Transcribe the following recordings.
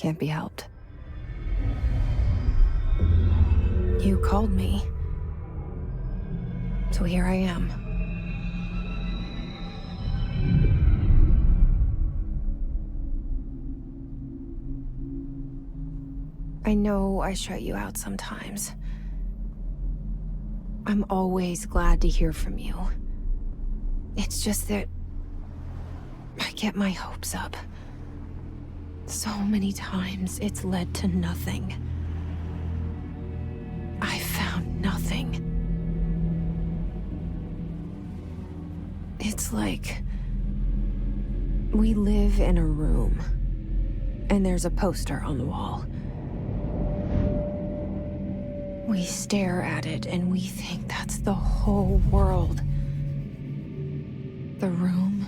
Can't be helped. You called me. So here I am. I know I shut you out sometimes. I'm always glad to hear from you. It's just that I get my hopes up. So many times it's led to nothing. I found nothing. It's like we live in a room, and there's a poster on the wall. We stare at it and we think that's the whole world. The room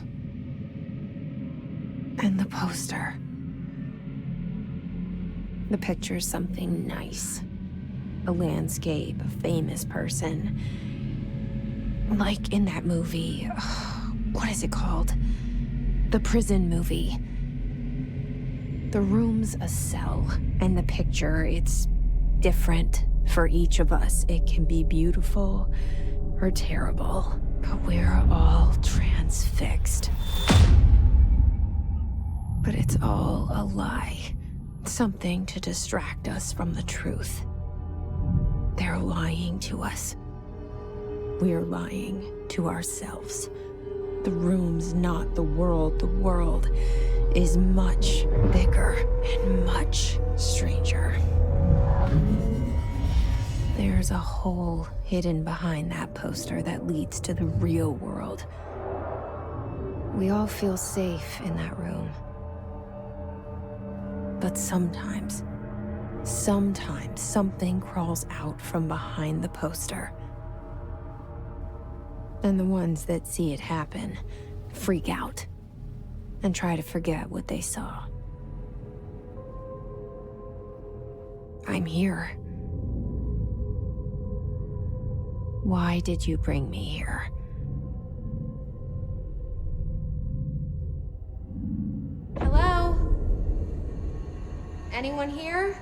and the poster. The picture's something nice. A landscape, a famous person. Like in that movie, what is it called? The prison movie. The room's a cell, and the picture, it's different for each of us. It can be beautiful or terrible, but we're all transfixed. But it's all a lie. Something to distract us from the truth. They're lying to us. We're lying to ourselves. The room's not the world. The world is much bigger and much stranger. There's a hole hidden behind that poster that leads to the real world. We all feel safe in that room. But sometimes something crawls out from behind the poster. And the ones that see it happen freak out and try to forget what they saw. I'm here. Why did you bring me here? Hello? Anyone here?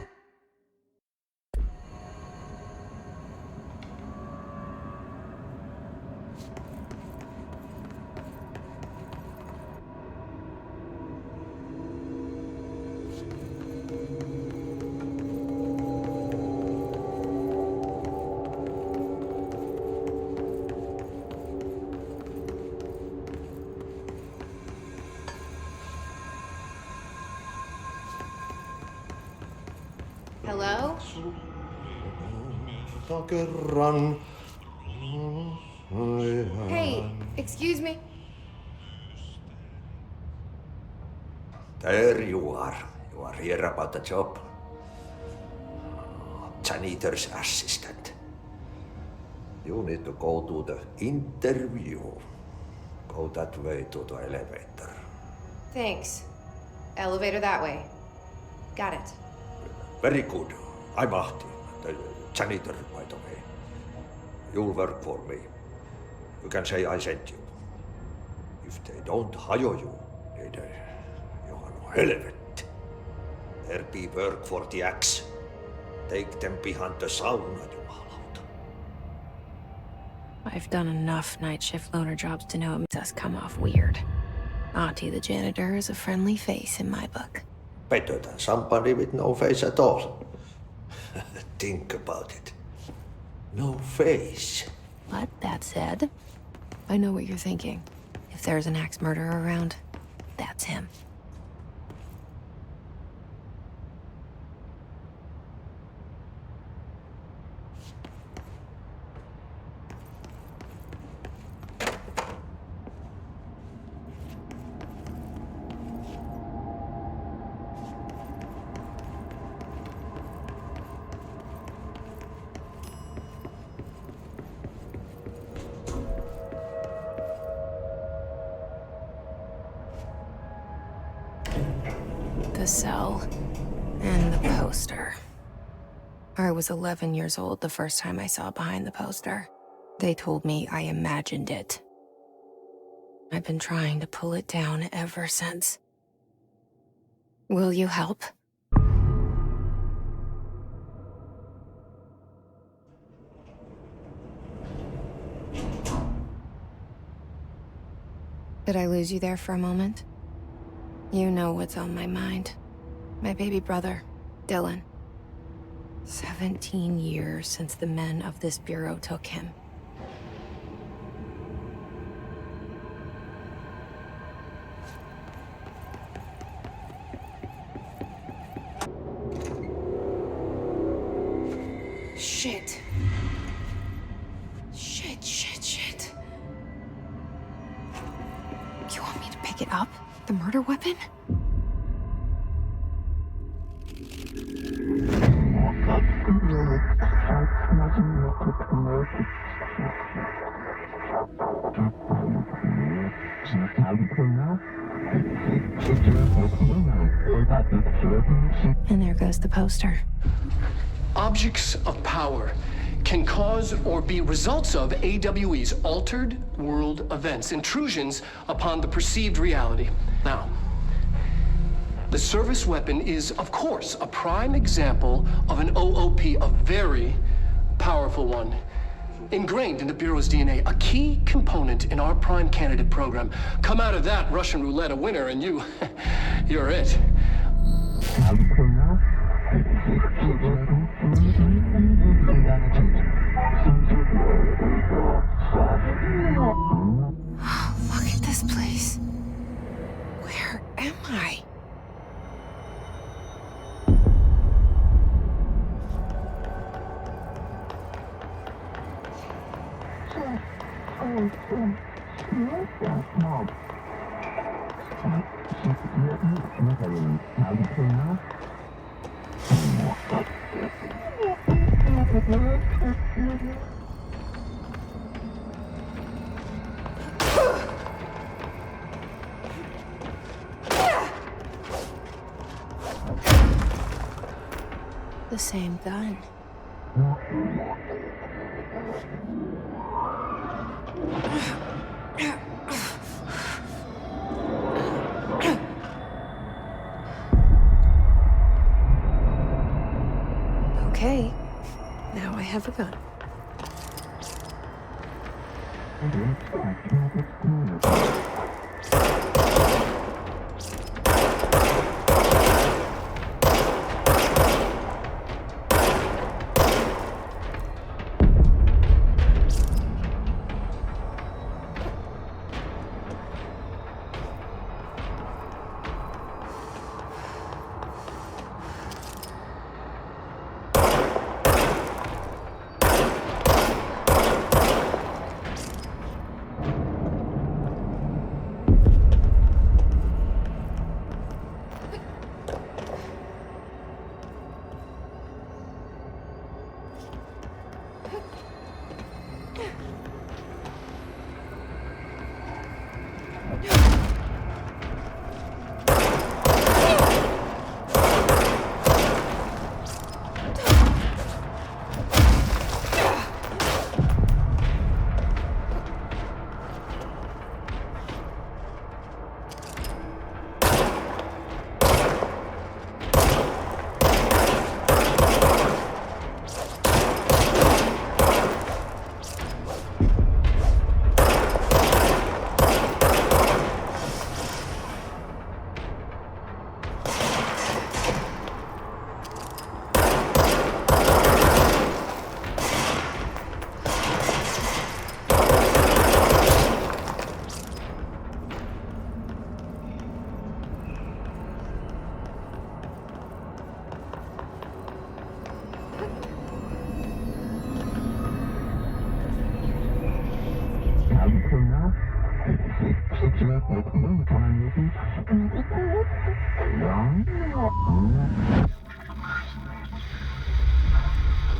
Hello? Hey, excuse me. There you are. You are here about the job. Janitor's assistant. You need to go to the interview. Go that way to the elevator. Thanks. Elevator that way. Got it. Very good. I'm Ahti, the janitor, by the way. You'll work for me. You can say I sent you. If they don't hire you, niin Johan on helvet. There be work for the axe. Take them behind the sauna, jumalauta. I've done enough night shift loner jobs to know it makes us come off weird. Auntie the janitor is a friendly face in my book. Better than somebody with no face at all. Think about it. No face. But that said, I know what you're thinking. If there's an axe murderer around, that's him. The cell and the poster. I was 11 years old the first time I saw behind the poster. They told me I imagined it. I've been trying to pull it down ever since. Will you help? Did I lose you there for a moment? You know what's on my mind. My baby brother, Dylan. 17 years since the men of this bureau took him. Shit. Shit. You want me to pick it up? The murder weapon? And there goes the poster. Objects of power can cause or be results of AWE's altered world events, intrusions upon the perceived reality. Now, the service weapon is, of course, a prime example of an OOP, a very powerful one. Ingrained in the Bureau's DNA, a key component in our prime candidate program. Come out of that Russian roulette a winner and you're it. Look at this place. Where am I? The same gun. Okay, now I have a gun.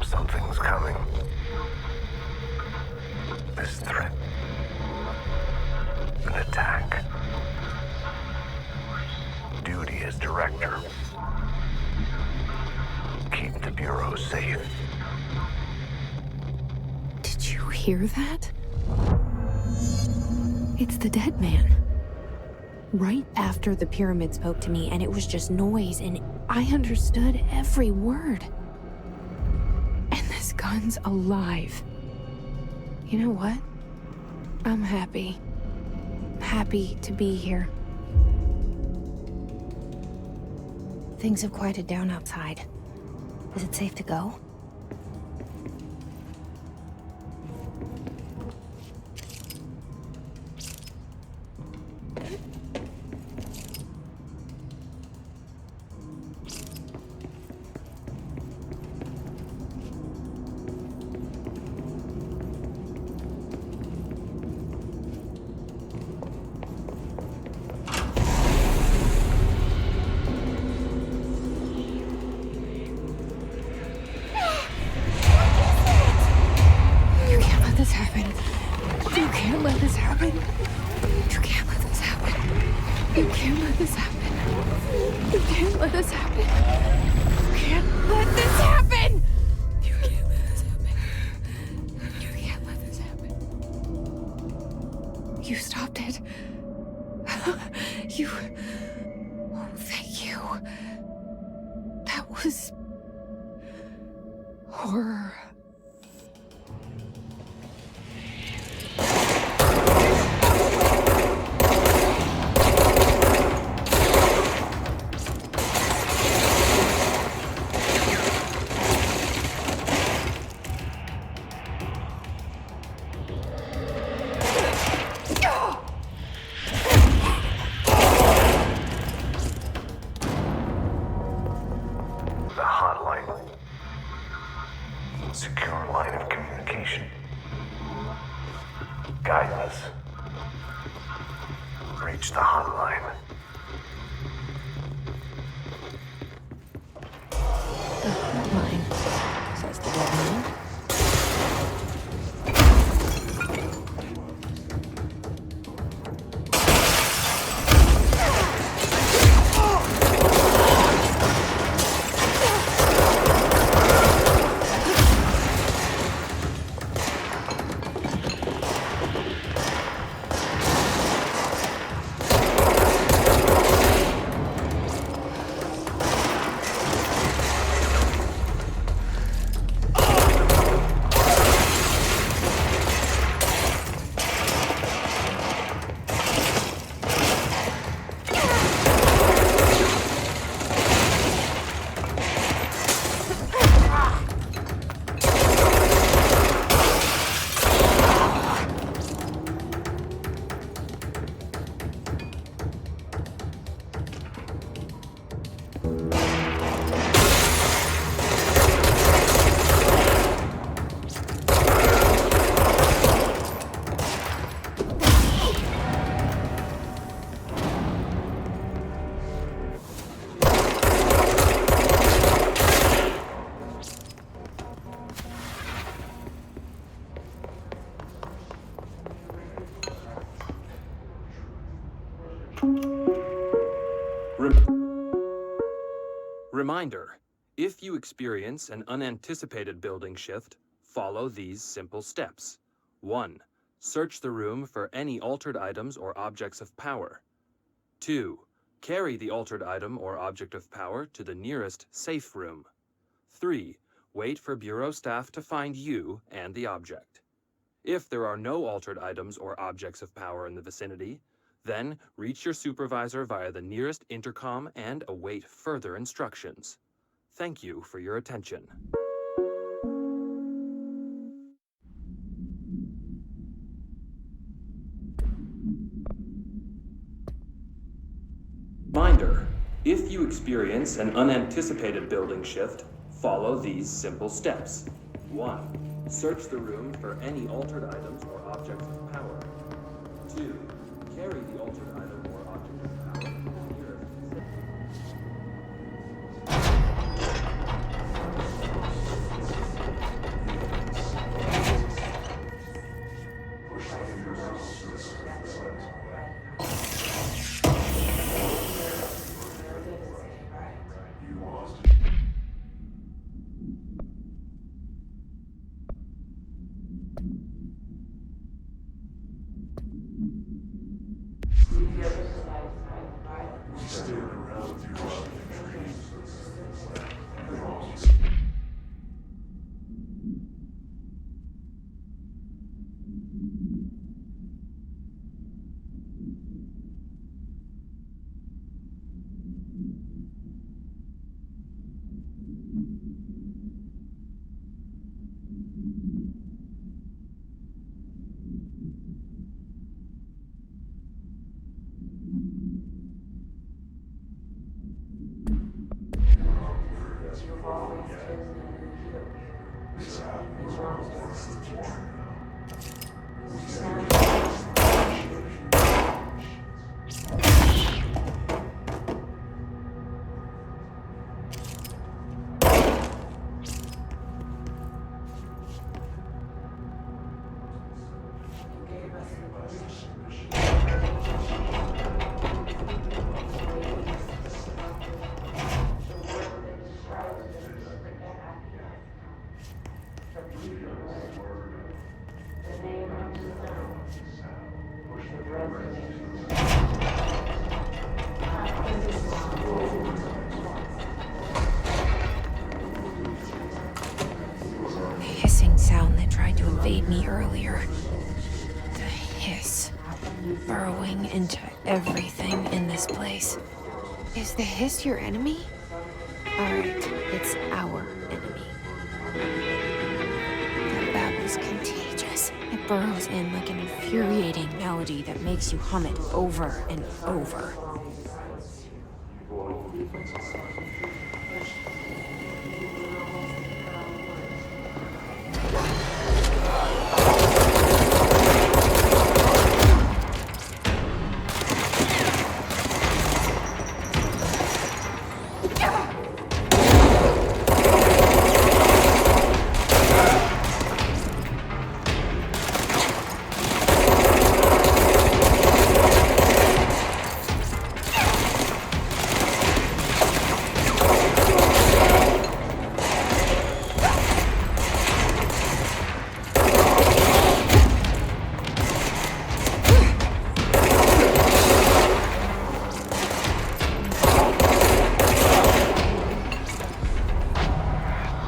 Something's coming. This threat. An attack. Duty as director. Keep the Bureau safe. Did you hear that? It's the dead man. Right after the pyramid spoke to me, and it was just noise, and I understood every word. And this gun's alive. You know what? I'm happy. happy to be here. Things have quieted down outside. Is it safe to go? This happen. You can't let this happen. You can't let this happen. You can't let this happen. You can't let this happen. You can't let this happen. You can't let this happen. You can't let this happen. You stopped it. You. Oh, thank you. That was horror. The hotline. Secure line of communication. Guidance. Reach the hotline. The hotline. Says the dead man. Reminder, if you experience an unanticipated building shift, follow these simple steps. 1. Search the room for any altered items or objects of power. 2. Carry the altered item or object of power to the nearest safe room. 3. Wait for Bureau staff to find you and the object. If there are no altered items or objects of power in the vicinity, then reach your supervisor via the nearest intercom and await further instructions. Thank you for your attention. Reminder, if you experience an unanticipated building shift, follow these simple steps. 1. Search the room for any altered items or objects of power. 2. Carry the altered item or object of power to the nearest The hissing sound that tried to invade me earlier. The hiss. Burrowing into everything in this place. Is the hiss your enemy? Alright, it's our enemy. That babble's contagious. It burrows in like an infuriating melody that makes you hum it over and over.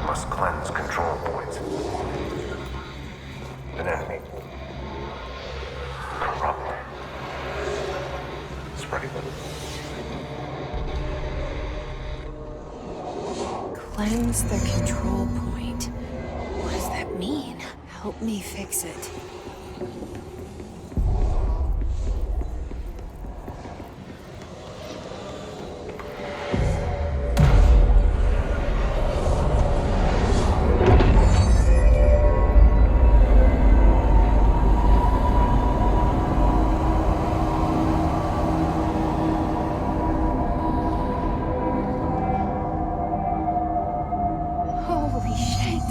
Must cleanse control points. An enemy. Corrupt. Spreading them. Cleanse the control point. What does that mean? Help me fix it. Holy shit!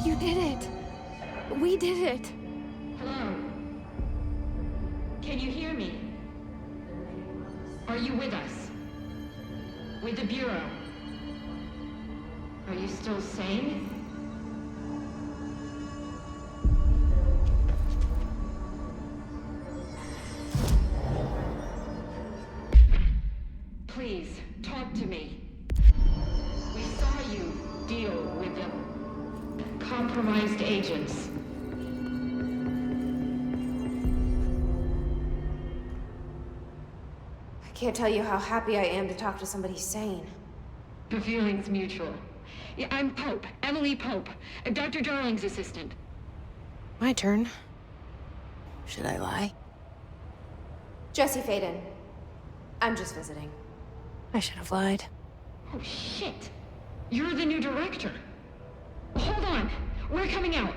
You did it! We did it! Hello? Can you hear me? Are you with us? With the Bureau? Are you still sane? Please, talk to me. We saw you deal with the compromised agents. I can't tell you how happy I am to talk to somebody sane. The feeling's mutual. Yeah, I'm Pope, Emily Pope, Dr. Darling's assistant. My turn. Should I lie? Jesse Faden. I'm just visiting. I should have lied. Oh, shit. You're the new director. Hold on. We're coming out.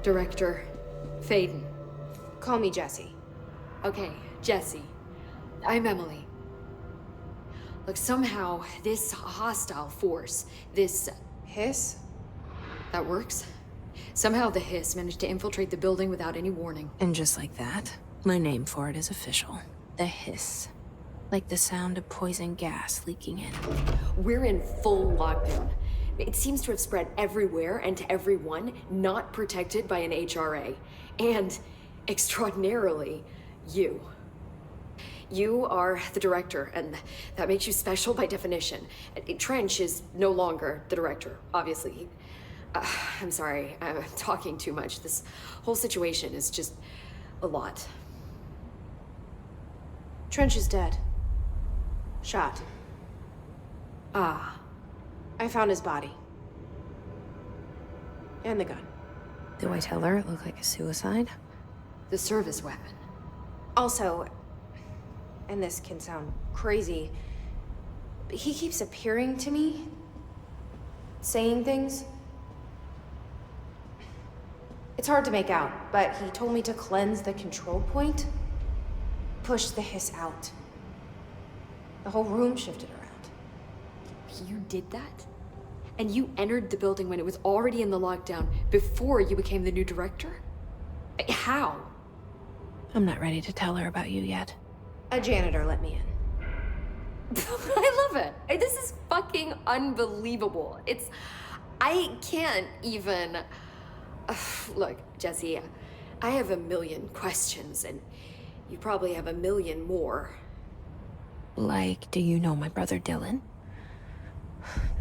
Director Faden. Call me Jesse. Okay, Jesse. I'm Emily. Look, somehow this hostile force, this... Hiss? that works? Somehow the hiss managed to infiltrate the building without any warning. And just like that, my name for it is official. The hiss. Like the sound of poison gas leaking in. We're in full lockdown. It seems to have spread everywhere and to everyone not protected by an HRA. And, extraordinarily, you. You are the director, and that makes you special by definition. Trench is no longer the director, obviously. I'm sorry, I'm talking too much. This whole situation is just a lot. Trench is dead. Shot. Ah. I found his body. And the gun. Do I tell her it looked like a suicide? The service weapon. Also, and this can sound crazy, but he keeps appearing to me, saying things. It's hard to make out, but he told me to cleanse the control point, push the hiss out. The whole room shifted around. You did that? And you entered the building when it was already in the lockdown before you became the new director? How? I'm not ready to tell her about you yet. A janitor let me in. I love it. This is fucking unbelievable. I can't even... Look, Jesse, I have a million questions, and you probably have a million more. Like, do you know my brother Dylan?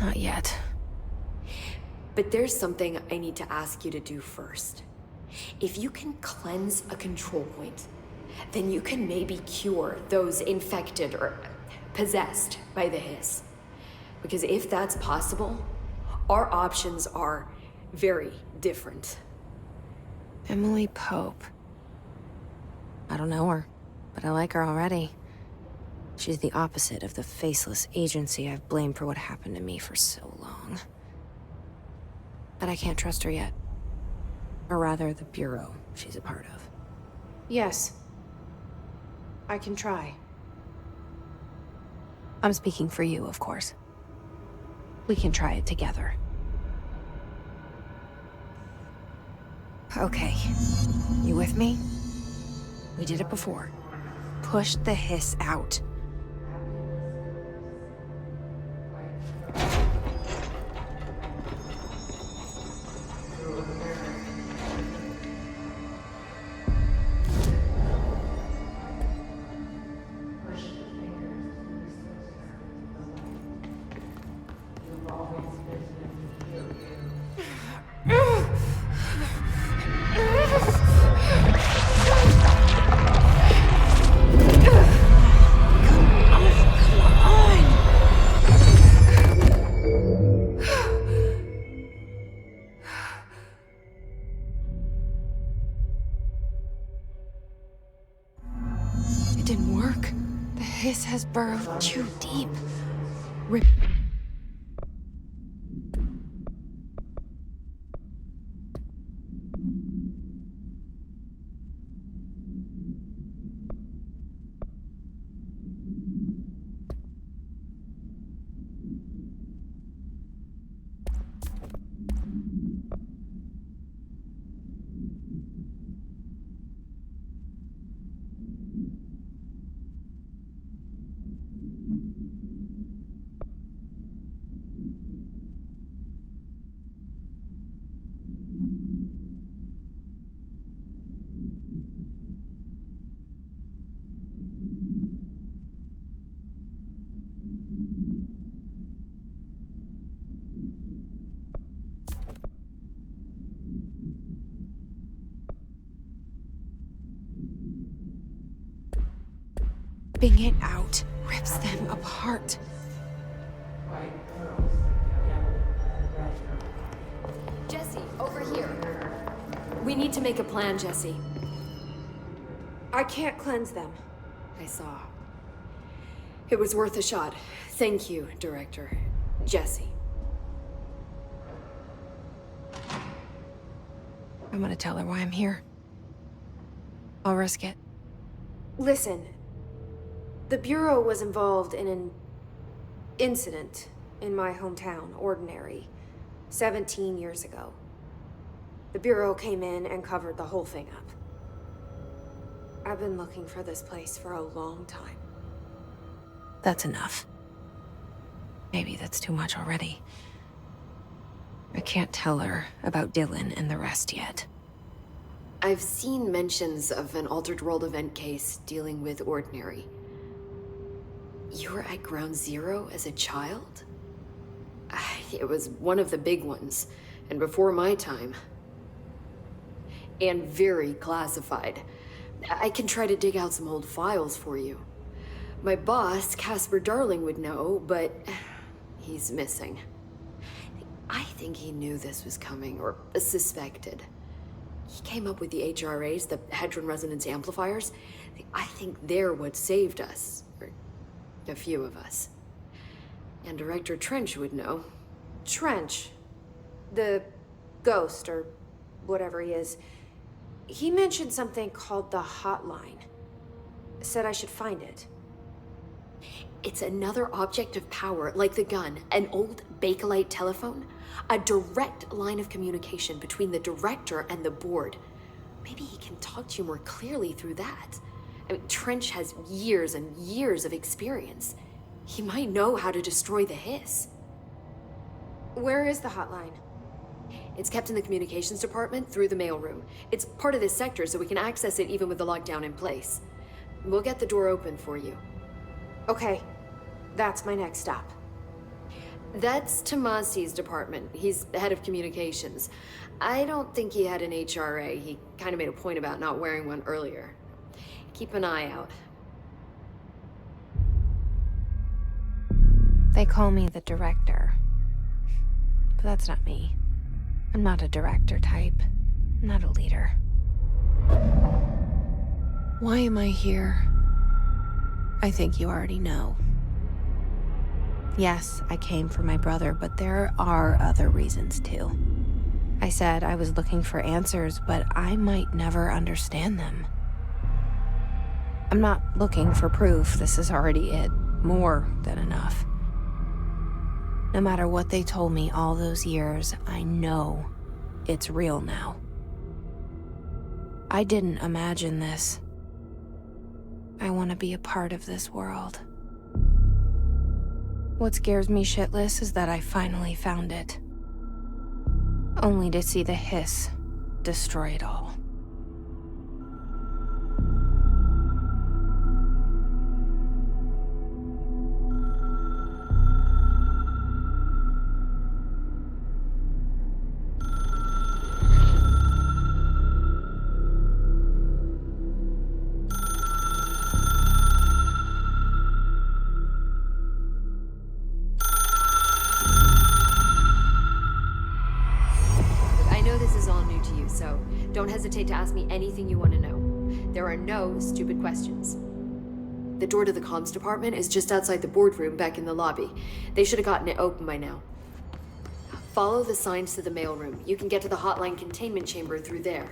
Not yet. But there's something I need to ask you to do first. If you can cleanse a control point, then you can maybe cure those infected or possessed by the hiss. Because if that's possible, our options are very different. Emily Pope. I don't know her, but I like her already. She's the opposite of the faceless agency I've blamed for what happened to me for so long. But I can't trust her yet. Or rather, the Bureau she's a part of. Yes. I can try. I'm speaking for you, of course. We can try it together. Okay. You with me? We did it before. Push the hiss out. It didn't work. The hiss has burrowed too deep. Rip. Ripping it out rips them apart. Jesse, over here. We need to make a plan, Jesse. I can't cleanse them. I saw. It was worth a shot. Thank you, Director. Jesse. I'm gonna tell her why I'm here. I'll risk it. Listen. The Bureau was involved in an incident in my hometown, Ordinary, 17 years ago. The Bureau came in and covered the whole thing up. I've been looking for this place for a long time. That's enough. Maybe that's too much already. I can't tell her about Dylan and the rest yet. I've seen mentions of an Altered World event case dealing with Ordinary. You were at Ground Zero as a child? It was one of the big ones, and before my time. And very classified. I can try to dig out some old files for you. My boss, Casper Darling, would know, but he's missing. I think he knew this was coming, or suspected. He came up with the HRAs, the Hedron Resonance Amplifiers. I think they're what saved us. Or a few of us. And Director Trench would know. Trench. The ghost, or whatever he is. He mentioned something called the Hotline. Said I should find it. It's another object of power, like the gun, an old Bakelite telephone. A direct line of communication between the director and the board. Maybe he can talk to you more clearly through that. I mean, Trench has years and years of experience. He might know how to destroy the Hiss. Where is the hotline? It's kept in the communications department through the mailroom. It's part of this sector, so we can access it even with the lockdown in place. We'll get the door open for you. Okay, that's my next stop. That's Tomasi's department. He's the head of communications. I don't think he had an HRA. He kind of made a point about not wearing one earlier. Keep an eye out. They call me the director. But that's not me. I'm not a director type. I'm not a leader. Why am I here? I think you already know. Yes, I came for my brother, but there are other reasons too. I said I was looking for answers, but I might never understand them. I'm not looking for proof. This is already it. More than enough. No matter what they told me all those years, I know it's real now. I didn't imagine this. I want to be a part of this world. What scares me shitless is that I finally found it. Only to see the Hiss destroy it all. So don't hesitate to ask me anything you want to know. There are no stupid questions. The door to the comms department is just outside the boardroom back in the lobby. They should have gotten it open by now. Follow the signs to the mailroom. You can get to the hotline containment chamber through there.